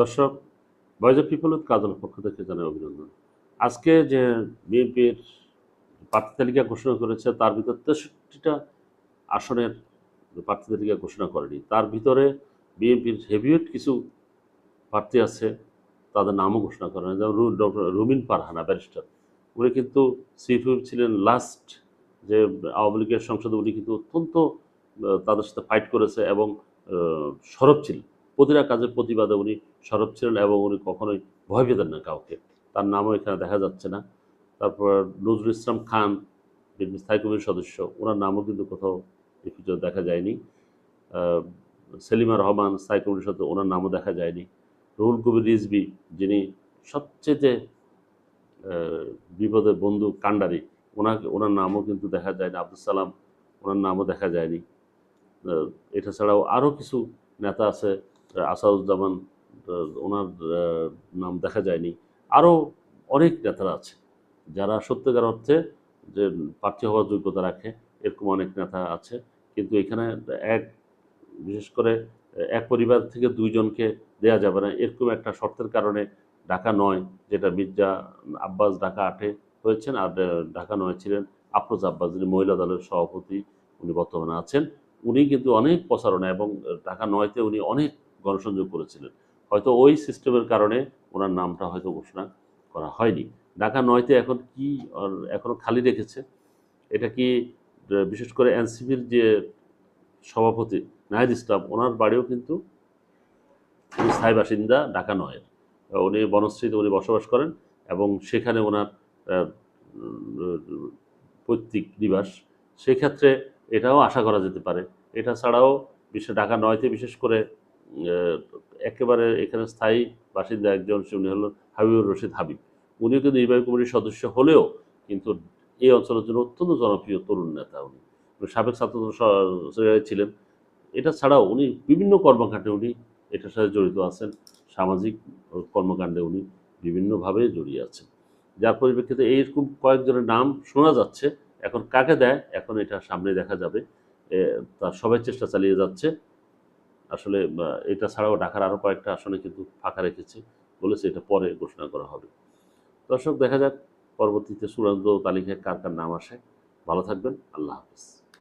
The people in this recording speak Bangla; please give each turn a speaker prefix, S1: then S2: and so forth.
S1: দর্শক, ভয়েস অফ পিপল উইথ কাজলের পক্ষ থেকে জানাই অভিনন্দন। আজকে যে বিএনপির প্রার্থী তালিকা ঘোষণা করেছে তার ভিতর ৬৩টা আসনের প্রার্থী তালিকা ঘোষণা করেনি। তার ভিতরে বিএনপির হেভিওয়েট কিছু প্রার্থী আছে, তাদের নামও ঘোষণা করে না। যেমন ডক্টর রুমিন ফারহানা ব্যারিস্টার, উনি কিন্তু চিফ হুইপ ছিলেন লাস্ট যে আওয়ামী লীগের সংসদে। উনি কিন্তু অত্যন্ত তাদের সাথে ফাইট করেছে এবং সরব ছিলেন। প্রতিটা কাজের প্রতিবাদে উনি সরব ছিলেন এবং উনি কখনোই ভয় পেতেন না কাউকে। তার নামও এখানে দেখা যাচ্ছে না। তারপর নজরুল ইসলাম খান, বিএনপি স্থায়ী কমিটির সদস্য, ওনার নামও কিন্তু কোথাও এই পর্যন্ত দেখা যায়নি। আহ, সেলিমা রহমান স্থায়ী কমিটির সদস্য, ওনার নামও দেখা যায়নি। রুহুল কবির রিজভী, যিনি সবচেয়ে বিপদের বন্ধু কাণ্ডারি, ওনার নামও কিন্তু দেখা যায় না। আব্দুল সালাম, ওনার নামও দেখা যায়নি। আহ, এটা ছাড়াও আরও কিছু নেতা আছে, আসাদুজ্জামান, ওনার নাম দেখা যায়নি। আরও অনেক নেতারা আছে যারা সত্যিকার অর্থে যে প্রার্থী হওয়ার যোগ্যতা রাখে, এরকম অনেক নেতা আছে। কিন্তু এখানে এক বিশেষ করে এক পরিবার থেকে দুইজনকে দেয়া যাবে না, এরকম একটা শর্তের কারণে ঢাকা ৯, যেটা মির্জা আব্বাস ঢাকা ৮-এ হয়েছেন, আর ঢাকা ৯ ছিলেন আফরোজ আব্বাস, যিনি মহিলা দলের সভাপতি, উনি বর্তমানে আছেন। উনি কিন্তু অনেক প্রচারণা এবং ঢাকা ৯-তে উনি অনেক গণসংযোগ করেছিলেন। হয়তো ওই সিস্টেমের কারণে ওনার নামটা হয়তো ঘোষণা করা হয়নি। ঢাকা ৯-তে এখন কি এখনো খালি রেখেছে, এটা কি বিশেষ করে এনসিপির যে সভাপতি নাহিদ ইসলাম, ওনার বাড়িও কিন্তু উনি স্থায়ী বাসিন্দা ঢাকা ৯-এর। উনি বনশ্রীতে উনি বসবাস করেন এবং সেখানে ওনার আহ, উম, পৈতৃক নিবাস। সেক্ষেত্রে এটাও আশা করা যেতে পারে। এটা ছাড়াও ঢাকা ৯-তে বিশেষ করে আহ, একেবারে এখানে স্থায়ী বাসিন্দা একজন, উনি হল হাবিবুর রশিদ হাবিব। উনিও কিন্তু নির্বাহী কমিটির সদস্য হলেও কিন্তু এই অঞ্চলের জন্য অত্যন্ত জনপ্রিয় তরুণ নেতা। উনি সাবেক ছাত্র সেক্রেটারি ছিলেন। এটা ছাড়াও উনি বিভিন্ন কর্মকাণ্ডে উনি এটার সাথে জড়িত আছেন। সামাজিক কর্মকাণ্ডে উনি বিভিন্নভাবে জড়িয়ে আছেন। যার পরিপ্রেক্ষিতে এইরকম কয়েকজনের নাম শোনা যাচ্ছে। এখন কাকে দেয়, এখন এটা সামনে দেখা যাবে। তার সবাই চেষ্টা চালিয়ে যাচ্ছে। আসলে এটা ছাড়াও ঢাকার আরও কয়েকটা আসনে কিন্তু ফাঁকা রেখেছে, বলেছে এটা পরে ঘোষণা করা হবে। দর্শক, দেখা যাক পরবর্তীতে চূড়ান্ত তালিকায় কার কার নাম আসে। ভালো থাকবেন। আল্লাহ হাফিজ।